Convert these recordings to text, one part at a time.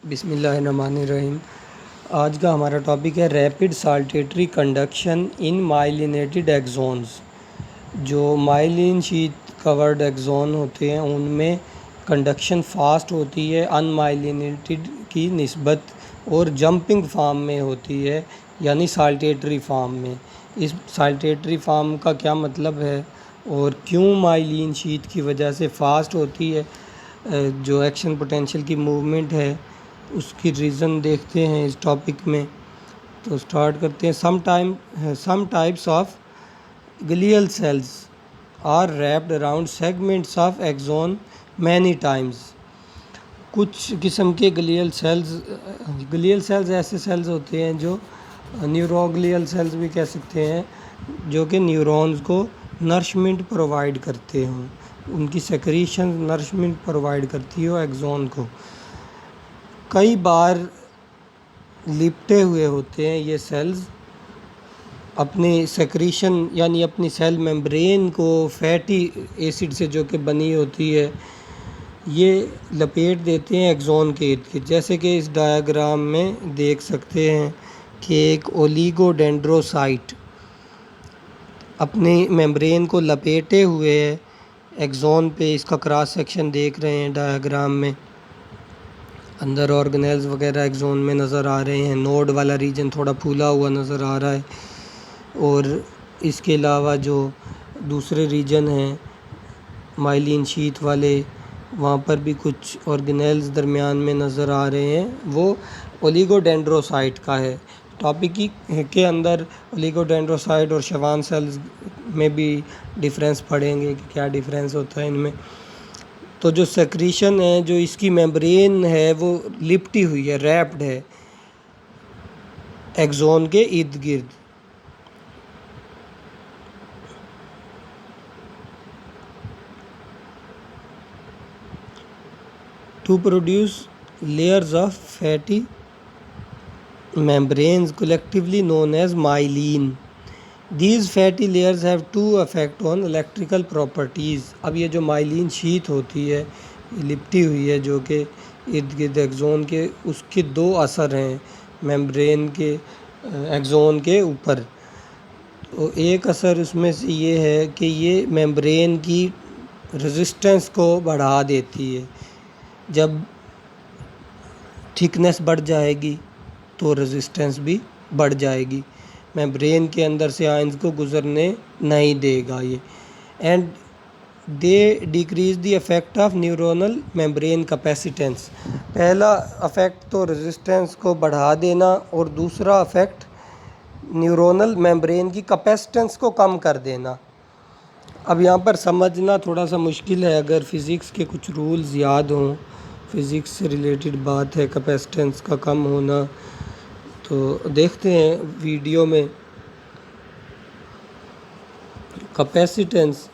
बिस्मिल्लाहिर्रहमानिर्रहीम। आज का हमारा टॉपिक है रैपिड साल्टेटरी कंडक्शन इन माइलिनेटेड एक्सोन्स। जो माइलिन शीट कवर्ड एक्सोन होते हैं उनमें कंडक्शन फास्ट होती है अनमाइलिनेटेड की निस्बत और जंपिंग फॉर्म में होती है, यानी साल्टेटरी फॉर्म में। इस साल्टेटरी फॉर्म का क्या मतलब है और क्यों माइलिन शीट की वजह से फास्ट होती है जो एक्शन पोटेंशियल की मूवमेंट है, उसकी रीज़न देखते हैं इस टॉपिक में। तो स्टार्ट करते हैं। Some types of glial cells are wrapped around segments of axon many times. कुछ किस्म के ग्लियल सेल्स ऐसे सेल्स होते हैं जो न्यूरोग्लियल सेल्स भी कह सकते हैं, जो कि न्यूरॉन्स को नरिशमेंट प्रोवाइड करते हों, उनकी सेक्रीशन नरिशमेंट प्रोवाइड करती हो एक्सोन को। कई बार लिपटे हुए होते हैं ये सेल्स अपने सेक्रीशन यानी अपनी सेल मेम्ब्रेन को फैटी एसिड से जो कि बनी होती है ये लपेट देते हैं एक्सोन के इर्द गिर्द। जैसे कि इस डायग्राम में देख सकते हैं कि एक ओलिगोडेंड्रोसाइट अपने मेम्ब्रेन को लपेटे हुए है एक्सोन पे। इसका क्रॉस सेक्शन देख रहे हैं डायग्राम में। अंदर ऑर्गेनेल्स वगैरह एक्सोन में नज़र आ रहे हैं। नोड वाला रीजन थोड़ा फूला हुआ नज़र आ रहा है और इसके अलावा जो दूसरे रीजन हैं माइलिन शीट वाले, वहाँ पर भी कुछ ऑर्गेनेल्स दरमियान में नज़र आ रहे हैं। वो ओलिगोडेंड्रोसाइट का है। टॉपिक के अंदर ओलिगोडेंड्रोसाइट और शवान सेल्स में भी डिफरेंस पढ़ेंगे कि क्या डिफरेंस होता है इनमें। तो जो सेक्रीशन है, जो इसकी मेम्ब्रेन है वो लिपटी हुई है, रैप्ड है एक्सोन के इर्द गिर्द। To produce layers of fatty membranes collectively known as myelin. These fatty layers have two effect on electrical properties. अब ये जो माइलिन शीट होती है लिपटी हुई है जो कि इर्द गिर्द एक्सोन के, उसके दो असर हैं मेम्ब्रेन के एक्सोन के ऊपर। तो एक असर उसमें से ये है कि ये मेम्ब्रेन की रेजिस्टेंस को बढ़ा देती है। जब थिकनेस बढ़ जाएगी तो रेजिस्टेंस भी बढ़ जाएगी, मेम्ब्रेन के अंदर से आयंस को गुजरने नहीं देगा ये। And they decrease the effect of neuronal membrane capacitance. पहला अफेक्ट तो रेजिस्टेंस को बढ़ा देना और दूसरा अफेक्ट न्यूरोनल मेम्ब्रेन की कैपेसिटेंस को कम कर देना। अब यहाँ पर समझना थोड़ा सा मुश्किल है अगर फ़िज़िक्स के कुछ रूल्स याद हों। फ़िज़िक्स से रिलेटेड बात है कैपेसिटेंस का कम होना। तो देखते हैं वीडियो में। कैपेसिटेंस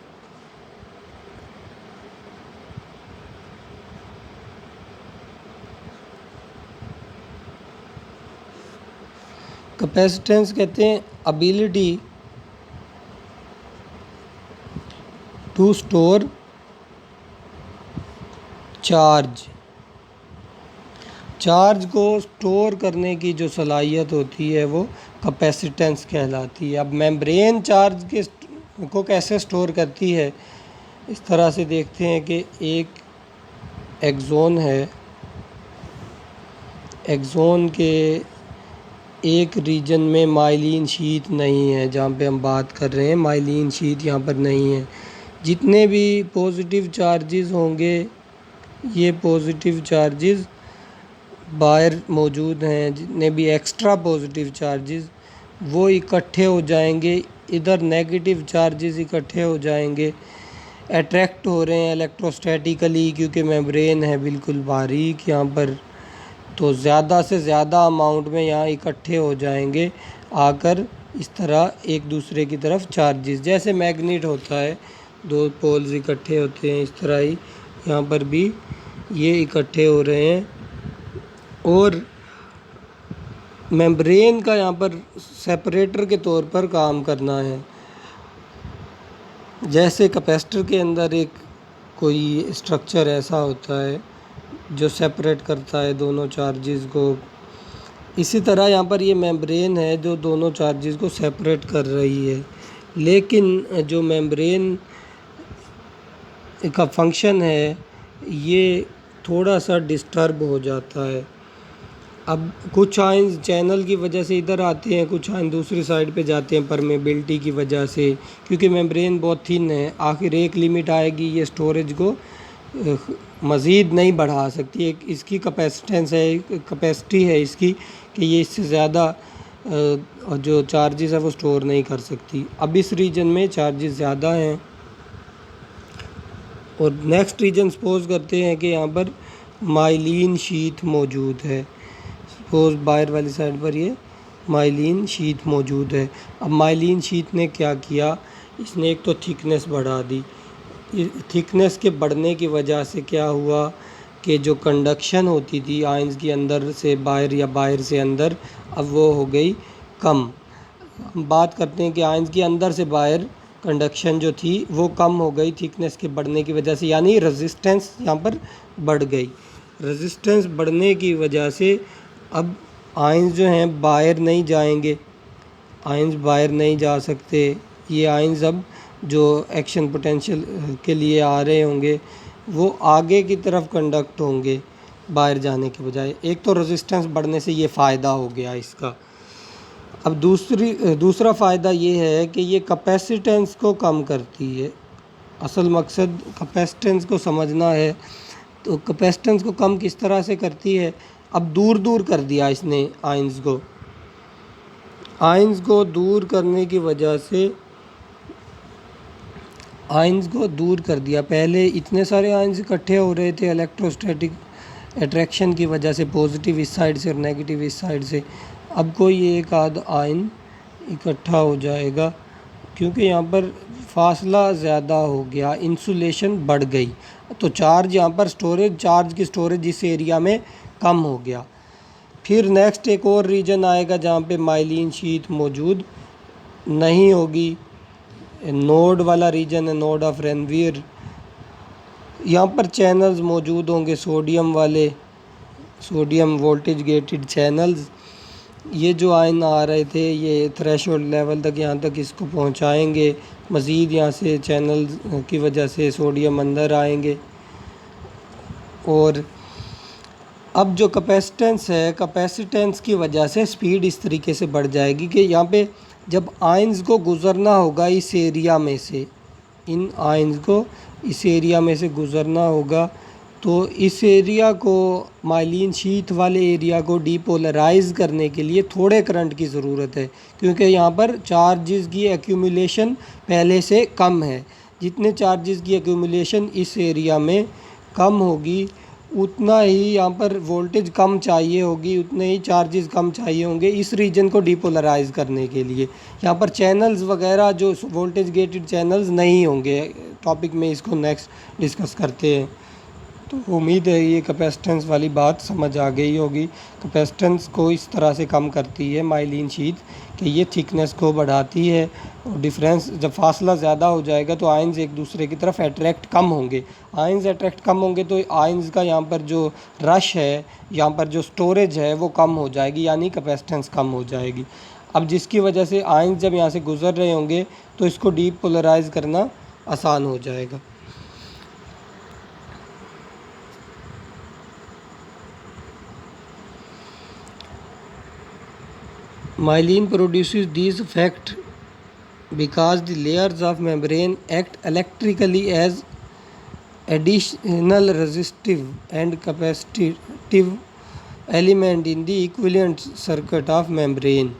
कहते हैं एबिलिटी टू स्टोर चार्ज को स्टोर करने की जो सलाहियत होती है वो कैपेसिटेंस कहलाती है। अब मेम्ब्रेन चार्ज को कैसे स्टोर करती है, इस तरह से देखते हैं कि एक एक्सोन है, एक्सोन के एक रीजन में माइलिन शीट नहीं है। जहाँ पे हम बात कर रहे हैं माइलिन शीट यहाँ पर नहीं है। जितने भी पॉजिटिव चार्जेस होंगे ये पॉजिटिव चार्जेस बाहर मौजूद हैं, जितने भी एक्स्ट्रा पॉजिटिव चार्जेस वो इकट्ठे हो जाएंगे, इधर नेगेटिव चार्जेस इकट्ठे हो जाएंगे, अट्रैक्ट हो रहे हैं इलेक्ट्रोस्टैटिकली क्योंकि मेम्ब्रेन है बिल्कुल बारीक यहाँ पर। तो ज़्यादा से ज़्यादा अमाउंट में यहाँ इकट्ठे हो जाएंगे आकर इस तरह एक दूसरे की तरफ चार्जेस, जैसे मैग्नेट होता है दो पोल्स इकट्ठे होते हैं, इस तरह ही यहाँ पर भी ये इकट्ठे हो रहे हैं। और मेम्ब्रेन का यहाँ पर सेपरेटर के तौर पर काम करना है। जैसे कैपेसिटर के अंदर एक कोई स्ट्रक्चर ऐसा होता है जो सेपरेट करता है दोनों चार्जेस को। इसी तरह यहाँ पर ये मेम्ब्रेन है जो दोनों चार्जेस को सेपरेट कर रही है, लेकिन जो मेम्ब्रेन का फंक्शन है ये थोड़ा सा डिस्टर्ब हो जाता है। अब कुछ आयंस चैनल की वजह से इधर आते हैं, कुछ आयन दूसरी साइड पे जाते हैं परमेबिलिटी की वजह से, क्योंकि मेम्ब्रेन बहुत थिन है। आखिर एक लिमिट आएगी, ये स्टोरेज को मज़ीद नहीं बढ़ा सकती। एक इसकी कैपेसिटेंस है, कैपेसिटी है इसकी कि ये इससे ज़्यादा जो चार्जेस है वो स्टोर नहीं कर सकती। अब इस रीजन में चार्जेस ज़्यादा हैं और नेक्स्ट रीजन सपोज करते हैं कि यहाँ पर माइलिन शीथ मौजूद है। सपोज बाहर वाली साइड पर ये माइलिन शीथ मौजूद है। अब माइलिन शीथ ने क्या किया, इसने एक तो थिकनेस बढ़ा दी। थिकनेस के बढ़ने की वजह से क्या हुआ कि जो कंडक्शन होती थी आयंस की अंदर से बाहर या बाहर से अंदर, अब वो हो गई कम। हम बात करते हैं कि आयंस की अंदर से बाहर कंडक्शन जो थी वो कम हो गई थिकनेस के बढ़ने की वजह से, यानी रेजिस्टेंस यहाँ पर बढ़ गई। रेजिस्टेंस बढ़ने की वजह से अब आयंस जो हैं बाहर नहीं जाएंगे, आयंस बाहर नहीं जा सकते। ये आयंस अब जो एक्शन पोटेंशियल के लिए आ रहे होंगे वो आगे की तरफ कंडक्ट होंगे बाहर जाने के बजाय। एक तो रेजिस्टेंस बढ़ने से ये फ़ायदा हो गया इसका। अब दूसरा फ़ायदा ये है कि ये कैपेसिटेंस को कम करती है। असल मकसद कैपेसिटेंस को समझना है, तो कैपेसिटेंस को कम किस तरह से करती है। अब दूर दूर कर दिया इसने आयंस को। आयंस को दूर करने की वजह से आयंस को दूर कर दिया। पहले इतने सारे आयंस इकट्ठे हो रहे थे इलेक्ट्रोस्टैटिक अट्रैक्शन की वजह से, पॉजिटिव इस साइड से और नेगेटिव इस साइड से। अब कोई एक आध आयन इकट्ठा हो जाएगा क्योंकि यहाँ पर फासला ज़्यादा हो गया, इंसुलेशन बढ़ गई, तो चार्ज यहाँ पर चार्ज की स्टोरेज इस एरिया में कम हो गया। फिर नेक्स्ट एक और रीजन आएगा जहाँ पे माइलिन शीथ मौजूद नहीं होगी। नोड वाला रीजन है, नोड ऑफ रेनवीयर। यहाँ पर चैनल्स मौजूद होंगे सोडियम वाले, सोडियम वोल्टेज गेटेड चैनल्स। ये जो आयन आ रहे थे ये थ्रेशोल्ड लेवल तक, यहाँ तक इसको पहुँचाएंगे। मज़ीद यहाँ से चैनल की वजह से सोडियम अंदर आएंगे। और अब जो कैपेसिटेंस है, कैपेसिटेंस की वजह से स्पीड इस तरीके से बढ़ जाएगी कि यहाँ पे जब आयंस को गुज़रना होगा इस एरिया में से, इन आयंस को इस एरिया में से गुज़रना होगा, तो इस एरिया को माइलिन शीथ वाले एरिया को डीपोलराइज करने के लिए थोड़े करंट की ज़रूरत है, क्योंकि यहाँ पर चार्जेस की एक्यूमुलेशन पहले से कम है। जितने चार्जेस की एक्यूमुलेशन इस एरिया में कम होगी उतना ही यहाँ पर वोल्टेज कम चाहिए होगी, उतने ही चार्जेस कम चाहिए होंगे इस रीजन को डीपोलराइज करने के लिए। यहाँ पर चैनल्स वगैरह जो वोल्टेज गेटेड चैनल्स नहीं होंगे। टॉपिक में इसको नेक्स्ट डिस्कस करते हैं। तो उम्मीद है ये कैपेसिटेंस वाली बात समझ आ गई होगी। कैपेसिटेंस को इस तरह से कम करती है माइलिन शीथ कि ये थिकनेस को बढ़ाती है, और डिफरेंस जब फासला ज़्यादा हो जाएगा तो आयंस एक दूसरे की तरफ अट्रैक्ट कम होंगे। आयंस अट्रैक्ट कम होंगे तो आयंस का यहाँ पर जो रश है, यहाँ पर जो स्टोरेज है वो कम हो जाएगी, यानी कैपेसिटेंस कम हो जाएगी। अब जिसकी वजह से आयंस जब यहाँ से गुज़र रहे होंगे तो इसको डीपोलराइज करना आसान हो जाएगा। Myelin produces these effects because the layers of membrane act electrically as additional resistive and capacitive element in the equivalent circuit of membrane।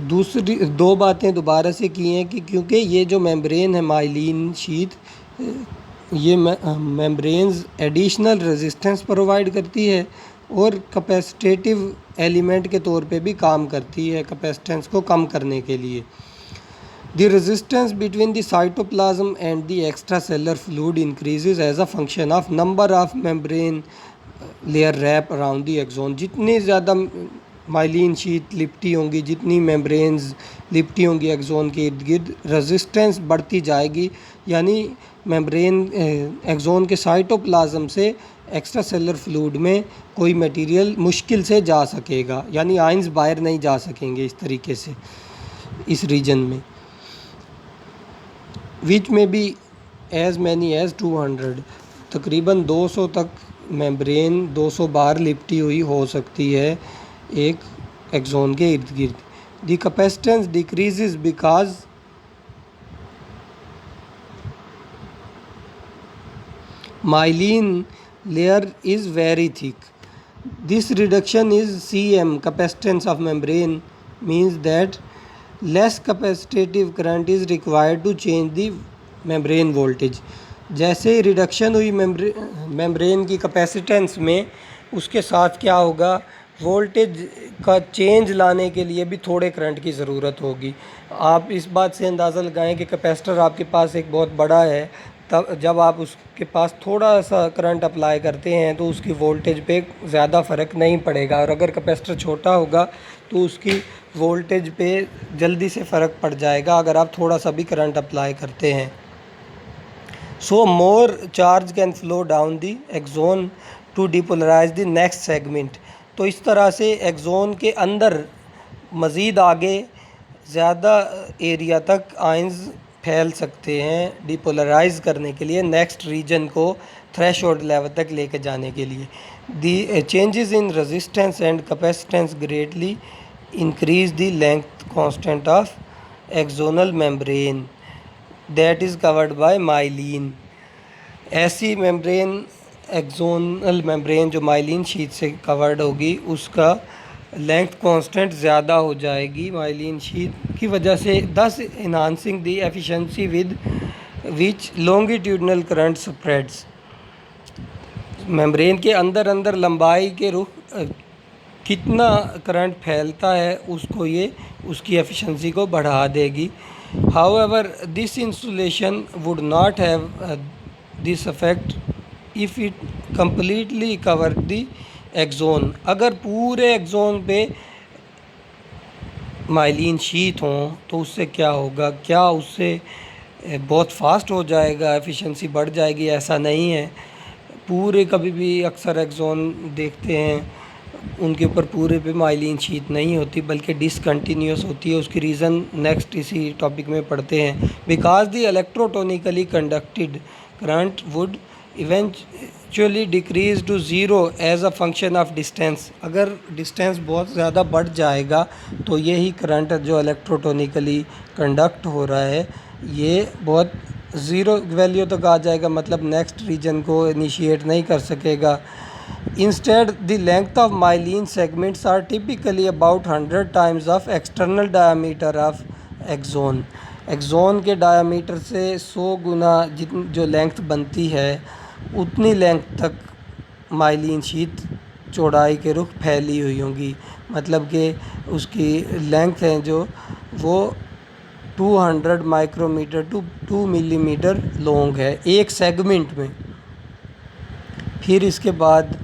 दूसरी दो बातें दोबारा से की हैं कि क्योंकि ये जो मेम्ब्रेन है माइलिन शीथ, ये मेम्ब्रेन्स एडिशनल रेजिस्टेंस प्रोवाइड करती है और कैपेसिटेटिव एलिमेंट के तौर पे भी काम करती है कैपेसिटेंस को कम करने के लिए। The resistance between the cytoplasm and the extracellular fluid increases as a function of number of membrane layer wrap around the axon. जितनी ज़्यादा माइलिन शीथ लिपटी होंगी, जितनी मेम्ब्रेन्स लिपटी होंगी एक्सोन के इर्द गिर्द, रेजिस्टेंस बढ़ती जाएगी, यानी मेम्ब्रेन एक्सोन के साइटोप्लाज्म से एक्स्ट्रा सेलुलर फ्लूइड में कोई मटेरियल मुश्किल से जा सकेगा, यानी आयंस बाहर नहीं जा सकेंगे इस तरीके से इस रीजन में। विच में बी एज मैनी एज 200, तकरीबन 200 तक मेम्ब्रेन 200 बार लिपटी हुई हो सकती है एक एक्सोन के इर्द गिर्द। The capacitance decreases because myelin layer is very thick. This reduction is Cm, capacitance of membrane, means that less capacitive current is required to change the membrane voltage. जैसे रिडक्शन हुई मेम्ब्रेन की capacitance में, उसके साथ क्या होगा, voltage का change लाने के लिए भी थोड़े करंट की ज़रूरत होगी। आप इस बात से अंदाज़ा लगाएं कि कैपेसिटर आपके पास एक बहुत बड़ा है, तब जब आप उसके पास थोड़ा सा करंट अप्लाई करते हैं तो उसकी वोल्टेज पे ज़्यादा फ़र्क नहीं पड़ेगा, और अगर कैपेसिटर छोटा होगा तो उसकी वोल्टेज पे जल्दी से फ़र्क पड़ जाएगा अगर आप थोड़ा सा भी करंट अप्लाई करते हैं। So more charge can flow down the axon to depolarize the next segment. तो इस तरह से एक्सोन के अंदर मज़ीद आगे ज़्यादा एरिया तक आयंस फैल सकते हैं डिपोलराइज करने के लिए, नेक्स्ट रीजन को थ्रेशोल्ड लेवल तक लेके जाने के लिए। दी changes in resistance and capacitance greatly increase the length constant of axonal membrane that is covered by myelin. ऐसी मेम्ब्रेन, एक्सोनल मेम्ब्रेन जो माइलिन शीट से कवर्ड होगी, उसका लेंथ कांस्टेंट ज़्यादा हो जाएगी माइलिन शीट की वजह से, दस enhancing the efficiency with which longitudinal current spreads. Membrane के अंदर अंदर लंबाई के रुख कितना करंट फैलता है उसको ये उसकी एफिशिएंसी को बढ़ा देगी। However this insulation would not have this effect if it completely cover the axon. अगर पूरे एक्सोन पे माइलिन शीट हों तो उससे क्या होगा, क्या उससे बहुत फास्ट हो जाएगा, एफिशिएंसी बढ़ जाएगी? ऐसा नहीं है। पूरे कभी भी अक्सर एक्सोन देखते हैं उनके ऊपर पूरे पे माइलिन शीट नहीं होती बल्कि डिसकंटिन्यूस होती है। उसकी रीज़न नेक्स्ट इसी टॉपिक में पढ़ते हैं। Because the electrotonically conducted current would eventually decrease to zero as a function of distance. अगर डिस्टेंस बहुत ज़्यादा बढ़ जाएगा तो यही करंट जो इलेक्ट्रोटोनिकली कंडक्ट हो रहा है ये बहुत ज़ीरो वैल्यू तक आ जाएगा, मतलब नेक्स्ट रीजन को इनिशिएट नहीं कर सकेगा। Instead the length of myelin segments are typically about 100 times of external diameter of axon. Axon के डायमीटर से 100 गुना जितनी जो लेंथ बनती है उतनी लेंथ तक माइलिन शीट चौड़ाई के रुख फैली हुई होंगी, मतलब कि उसकी लेंथ है जो वो 200 माइक्रोमीटर टू 2 मिलीमीटर लॉन्ग है एक सेगमेंट में। फिर इसके बाद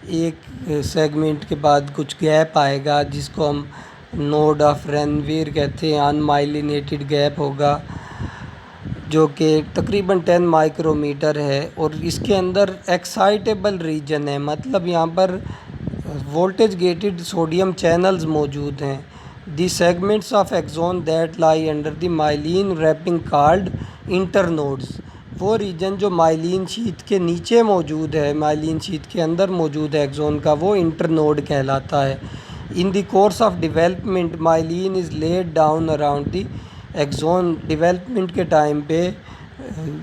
एक सेगमेंट के बाद कुछ गैप आएगा जिसको हम नोड ऑफ रेनवीर कहते हैं, अनमाइलिनेटेड गैप होगा जो कि तकरीबन 10 माइक्रोमीटर है, और इसके अंदर एक्साइटेबल रीजन है, मतलब यहाँ पर वोल्टेज गेटेड सोडियम चैनल्स मौजूद हैं। The segments of axon that lie under the myelin wrapping called internodes. वो रीजन जो माइलिन शीट के नीचे मौजूद है, माइलिन शीट के अंदर मौजूद है एक्सोन का, वो इंटरनोड कहलाता है। In the course of development myelin is laid down around the axon. Development के टाइम पे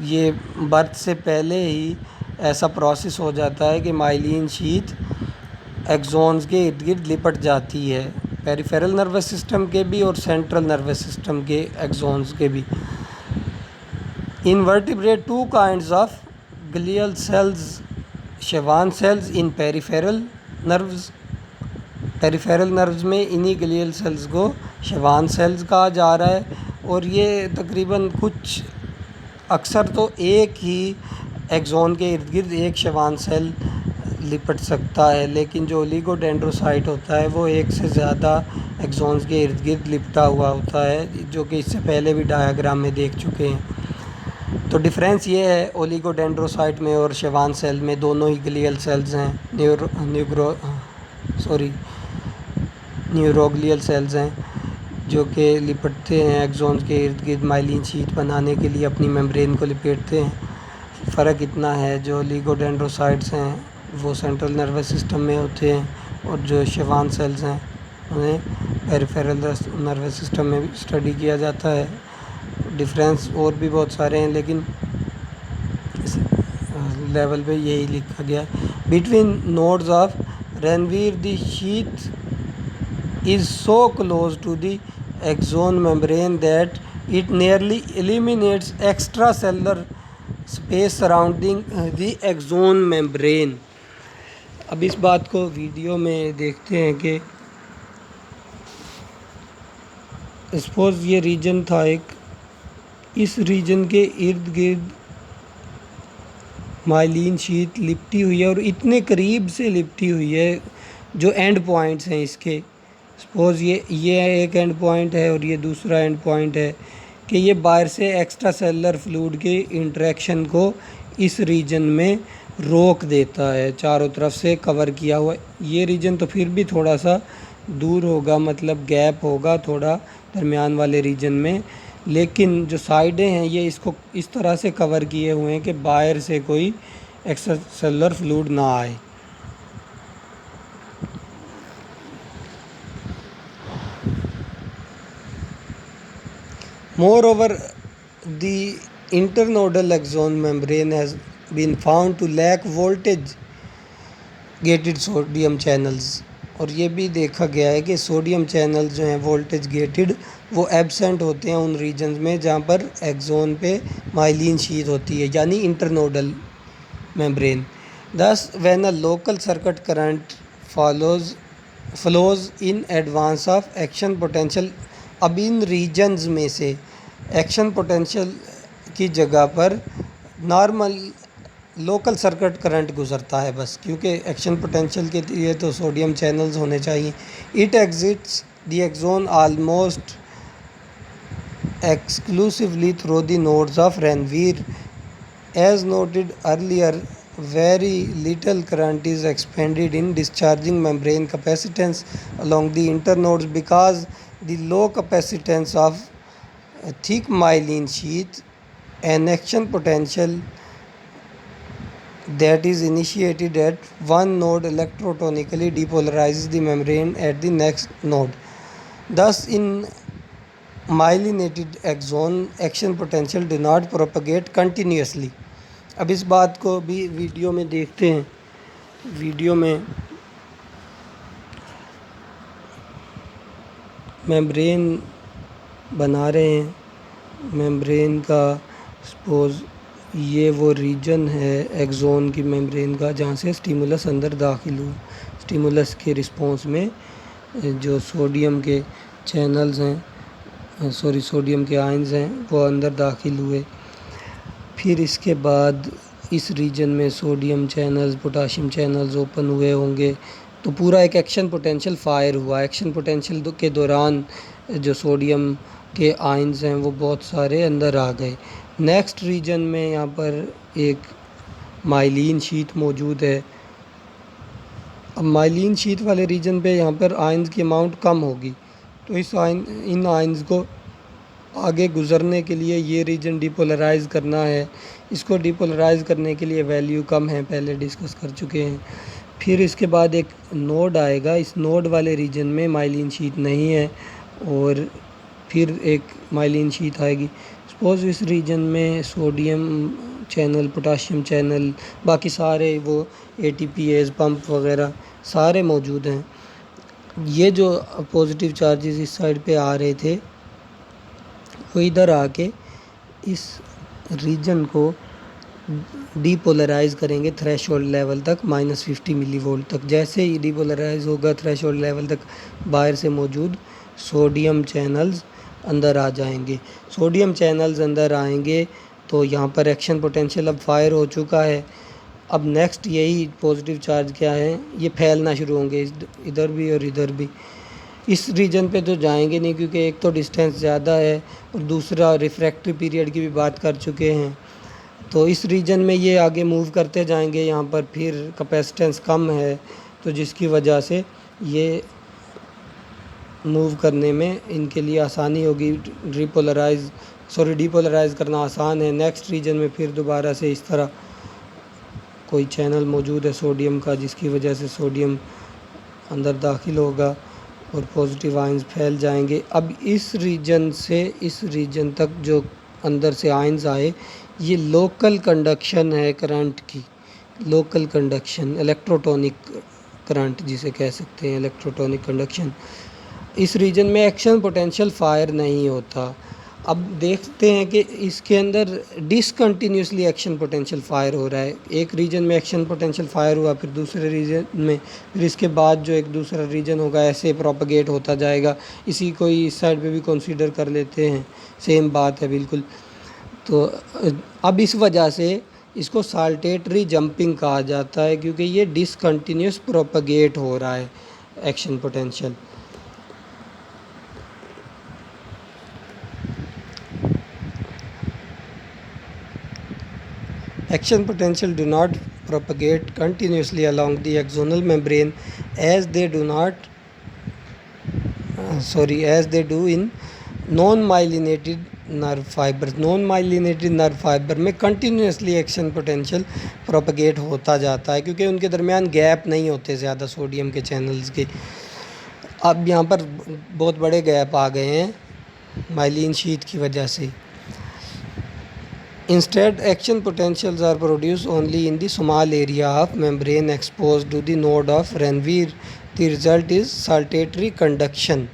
ये बर्थ से पहले ही ऐसा प्रोसेस हो जाता है कि माइलिन शीट एक्सोन्स के इर्द गिर्द लिपट जाती है, पेरिफेरल नर्वस सिस्टम के भी और सेंट्रल नर्वस सिस्टम के एक्सोन्स के भी। In vertebrate two kinds of glial cells, Schwann cells in peripheral nerves. Peripheral nerves में इन्हीं ग्लियल सेल्स को शेवान सेल्स कहा जा रहा है, और ये तकरीबन कुछ अक्सर तो एक ही एक्सोन के इर्द गिर्द एक शेवान सेल लिपट सकता है, लेकिन जो ओलिगोडेंड्रोसाइट होता है वो एक से ज़्यादा एक्सोन्स के इर्द गिर्द लिपटा हुआ होता है, जो कि इससे पहले भी डायग्राम में देख चुके हैं। तो डिफरेंस ये है ओलिगोडेंड्रोसाइट में और शेवान सेल में, दोनों ही ग्लियल सेल्स हैं, न्यूरोग्लियल सेल्स हैं जो कि लिपटते हैं एक्सोन्स के इर्द गिर्द माइलिन शीट बनाने के लिए, अपनी मेम्ब्रेन को लिपेटते हैं। फ़र्क इतना है, जो ओलिगोडेंड्रोसाइट्स हैं वो सेंट्रल नर्वस सिस्टम में होते हैं और जो शेवान सेल्स हैं उन्हें पेरिफेरल नर्वस सिस्टम में स्टडी किया जाता है। डिफरेंस और भी बहुत सारे हैं लेकिन इस लेवल पे यही लिखा गया है। Between nodes of Ranvier the sheath is so close to the axon membrane that it nearly eliminates extracellular space surrounding the axon membrane। अब इस बात को वीडियो में देखते हैं कि सपोज ये रीजन था एक, इस रीजन के इर्द गिर्द माइलिन शीट लिपटी हुई है और इतने करीब से लिपटी हुई है जो एंड पॉइंट्स हैं इसके। सपोज़ ये एक एंड पॉइंट है और ये दूसरा एंड पॉइंट है कि ये बाहर से एक्स्ट्रा सेलुलर फ्लूइड के इंटरेक्शन को इस रीजन में रोक देता है, चारों तरफ से कवर किया हुआ। ये रीजन तो फिर भी थोड़ा सा दूर होगा, मतलब गैप होगा थोड़ा दरमियान वाले रीजन में, लेकिन जो साइडें हैं ये इसको इस तरह से कवर किए हुए हैं कि बाहर से कोई एक्स्ट्रा सेलुलर फ्लूइड ना आए। Moreover, the internodal axon membrane has been found to lack voltage gated sodium channels। और ये भी देखा गया है कि सोडियम चैनल जो हैं वोल्टेज गेटेड वो एब्सेंट होते हैं उन रीजन्स में जहाँ पर एक्सोन पे माइलिन शीथ होती है, यानी इंटरनोडल मेम्ब्रेन। दस when a local circuit current flows in advance of action potential, अब इन रीजन्स में से एक्शन पोटेंशियल की जगह पर नॉर्मल लोकल सर्किट करंट गुजरता है बस, क्योंकि एक्शन पोटेंशियल के लिए तो सोडियम चैनल्स होने चाहिए। It exits the axon almost exclusively through the nodes of Ranvier। As noted earlier, very little current is expended in discharging membrane capacitance along the internodes because the low capacitance of a thick myelin sheath, an action potential that is initiated at one node electrotonically depolarizes the membrane at the next node। Thus, in myelinated axon action potential do not propagate continuously. अब इस बात को भी video में देखते हैं। Video में membrane बना रहे हैं, मेम्ब्रेन का सपोज़ ये वो रीजन है एक्सोन की मेम्ब्रेन का जहाँ से स्टिमुलस अंदर दाखिल हुआ। स्टिमुलस के रिस्पॉन्स में जो सोडियम के चैनल्स हैं, सोडियम के आयंस हैं वो अंदर दाखिल हुए। फिर इसके बाद इस रीजन में sodium channels potassium channels open हुए होंगे, तो पूरा एक एक्शन पोटेंशियल फायर हुआ। एक्शन पोटेंशियल के दौरान जो सोडियम के आयंस हैं वो बहुत सारे अंदर आ गए। नेक्स्ट रीजन में यहाँ पर एक माइलिन शीथ मौजूद है। अब माइलिन शीथ वाले रीजन पे यहाँ पर आयंस की अमाउंट कम होगी, तो इन आयंस को आगे गुज़रने के लिए ये रीजन डिपोलराइज़ करना है। इसको डिपोलराइज़ करने के लिए वैल्यू कम है, पहले डिस्कस कर चुके हैं। फिर इसके बाद एक नोड आएगा, इस नोड वाले रीजन में माइलिन शीथ नहीं है और फिर एक माइलिन शीथ आएगी। सपोज़ इस रीजन में सोडियम चैनल पोटाशियम चैनल बाकी सारे वो ATPase पंप वगैरह सारे मौजूद हैं। ये जो पॉजिटिव चार्जेस इस साइड पे आ रहे थे वो इधर आके इस रीजन को डीपोलराइज़ करेंगे थ्रेशोल्ड लेवल तक -50 मिलीवोल्ट तक। जैसे ही डीपोलराइज़ होगा थ्रेशोल्ड लेवल तक, बाहर से मौजूद सोडियम चैनल्स अंदर आ जाएंगे। सोडियम चैनल्स अंदर आएंगे तो यहाँ पर एक्शन पोटेंशियल अब फायर हो चुका है। अब नेक्स्ट यही पॉजिटिव चार्ज क्या है, ये फैलना शुरू होंगे इधर भी और इधर भी। इस रीजन पे तो जाएंगे नहीं क्योंकि एक तो डिस्टेंस ज़्यादा है और दूसरा रिफ्रैक्टिव पीरियड की भी बात कर चुके हैं। तो इस रीजन में ये आगे मूव करते जाएंगे। यहाँ पर फिर कैपेसिटेंस कम है, तो जिसकी वजह से ये मूव करने में इनके लिए आसानी होगी। डीपोलराइज करना आसान है। नेक्स्ट रीजन में फिर दोबारा से इस तरह कोई चैनल मौजूद है सोडियम का, जिसकी वजह से सोडियम अंदर दाखिल होगा और पॉजिटिव आयंस फैल जाएंगे। अब इस रीजन से इस रीजन तक जो अंदर से आयंस आए, ये लोकल कंडक्शन है करंट की। लोकल कंडक्शन, इलेक्ट्रोटॉनिक करंट जिसे कह सकते हैं, इलेक्ट्रोटॉनिक कंडक्शन। इस रीजन में एक्शन पोटेंशियल फायर नहीं होता। अब देखते हैं कि इसके अंदर डिसकंटिन्यूसली एक्शन पोटेंशियल फायर हो रहा है। एक रीजन में एक्शन पोटेंशियल फायर हुआ, फिर दूसरे रीजन में, फिर इसके बाद जो एक दूसरा रीजन होगा ऐसे प्रोपगेट होता जाएगा। इसी को ही इस साइड पे भी कंसीडर कर लेते हैं, सेम बात है बिल्कुल। तो अब इस वजह से इसको साल्टेटरी जंपिंग कहा जाता है, क्योंकि ये डिसकंटिन्यूस प्रोपगेट हो रहा है action potential. Action potential do not propagate continuously along the axonal membrane as they do in non-myelinated nerve fibers. Non-myelinated nerve fiber में continuously action potential propagate होता जाता है, क्योंकि उनके दरमियान गैप नहीं होते ज़्यादा सोडियम के चैनल्स के। अब यहाँ पर बहुत बड़े गैप आ गए हैं माइलिन शीथ की वजह से। Instead, action potentials are produced only in the small area of membrane exposed to the node of Ranvier. The result is saltatory conduction.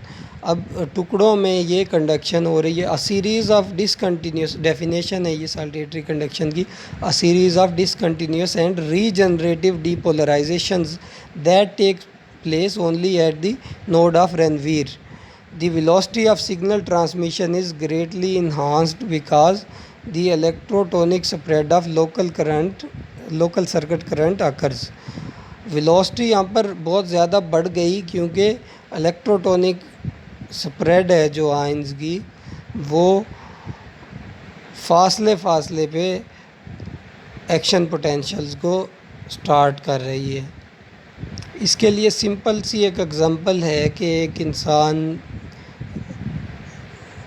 अब टुकड़ों में ये कंडक्शन हो रही है। A series of discontinuous, definition है ये साल्टेटरी कंडक्शन की, a series of discontinuous and regenerative depolarizations that take place only at the node of Ranvier. The velocity of signal transmission is greatly enhanced because the electrotonic spread of local circuit current occurs. Velocity यहाँ पर बहुत ज़्यादा बढ़ गई, क्योंकि इलेक्ट्रोटोनिक spread है जो ions की, वो फासले पे एक्शन पोटेंशियल्स को स्टार्ट कर रही है। इसके लिए सिंपल सी एक एग्जांपल है कि एक इंसान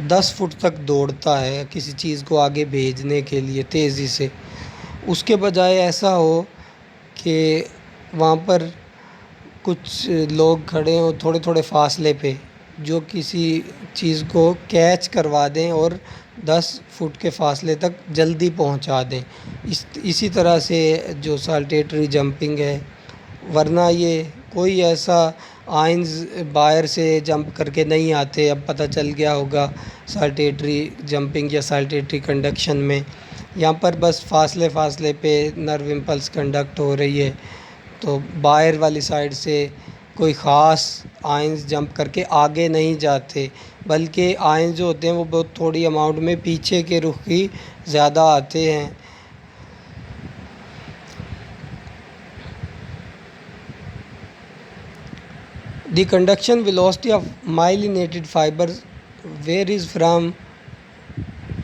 10 फुट तक दौड़ता है किसी चीज़ को आगे भेजने के लिए तेज़ी से। उसके बजाय ऐसा हो कि वहाँ पर कुछ लोग खड़े हों थोड़े थोड़े फासले पे, जो किसी चीज़ को कैच करवा दें और 10 फुट के फासले तक जल्दी पहुँचा दें। इसी तरह से जो साल्टेटरी जंपिंग है, वरना ये कोई ऐसा आयंस बाहर से जंप करके नहीं आते। अब पता चल गया होगा साल्टेटरी जंपिंग या साल्टेटरी कंडक्शन में, यहाँ पर बस फासले पे नर्व इम्पल्स कंडक्ट हो रही है। तो बाहर वाली साइड से कोई ख़ास आयंस जंप करके आगे नहीं जाते, बल्कि आयंस जो होते हैं वो बहुत थोड़ी अमाउंट में पीछे के रुख ही ज़्यादा आते हैं। The conduction velocity of myelinated fibers varies from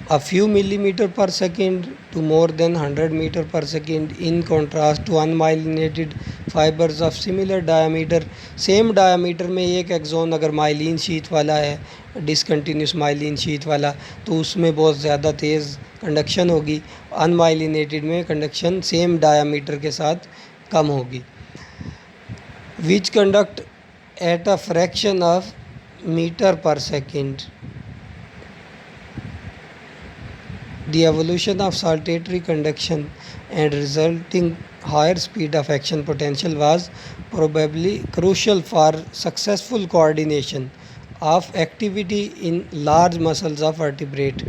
a few millimeter per second to more than 100 meter per second, in contrast to unmyelinated fibers of similar diameter. Same diameter में एक एक्सोन अगर माइलिन शीथ वाला है, discontinuous myelin sheath वाला, तो उसमें बहुत ज़्यादा तेज़ कंडक्शन होगी। अनमाइलिनेटेड में कंडक्शन सेम डायमीटर के साथ कम होगी। विच conduct at a fraction of meter per second. The evolution of saltatory conduction and resulting higher speed of action potential was probably crucial for successful coordination of activity in large muscles of vertebrate.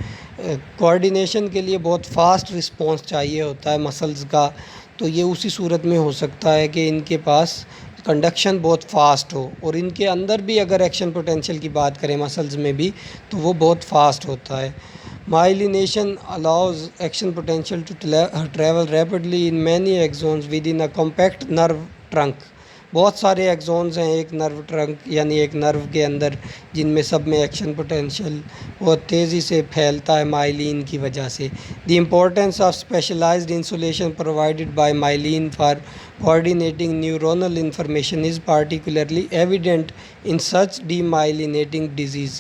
Coordination के लिए बहुत fast response चाहिए होता है muscles का, तो ये उसी सूरत में हो सकता है कि इनके पास कंडक्शन बहुत फास्ट हो, और इनके अंदर भी अगर एक्शन पोटेंशियल की बात करें मसल्स में भी, तो वो बहुत फास्ट होता है। Myelination allows action potential to travel rapidly in many axons within a compact nerve trunk. बहुत सारे एक्सोन्स हैं एक नर्व ट्रंक यानी एक नर्व के अंदर, जिनमें सब में एक्शन पोटेंशियल बहुत तेज़ी से फैलता है माइलिन की वजह से। The importance of specialized insulation provided by myelin for coordinating neuronal information is particularly evident in such demyelinating disease।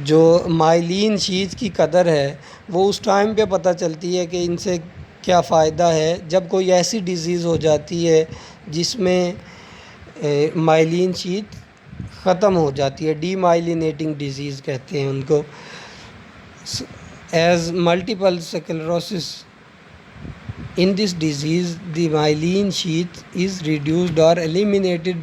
जो माइलिन शीथ की कदर है वो उस टाइम पे पता चलती है कि इनसे क्या फ़ायदा है जब कोई ऐसी डिज़ीज़ हो जाती है जिसमें माइलिन शीथ ख़त्म हो जाती है। डीमाइलिनेटिंग डिज़ीज़ कहते हैं उनको। As multiple sclerosis, in this disease the myelin sheath is reduced or eliminated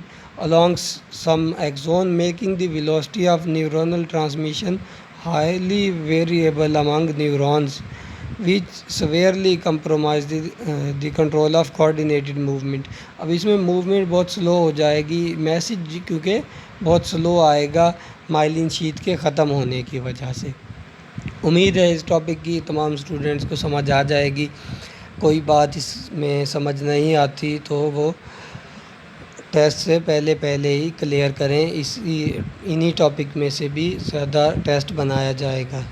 along some axon, making the velocity of neuronal transmission highly variable among neurons, which severely compromise the control of coordinated movement। अब इसमें movement बहुत slow हो जाएगी, message क्योंकि बहुत slow आएगा myelin sheath के ख़त्म होने की वजह से। उम्मीद है इस टॉपिक की तमाम स्टूडेंट्स को समझ आ जाएगी। कोई बात इसमें समझ नहीं आती तो वो टेस्ट से पहले ही क्लियर करें। इन्हीं टॉपिक में से भी ज़्यादा टेस्ट बनाया जाएगा।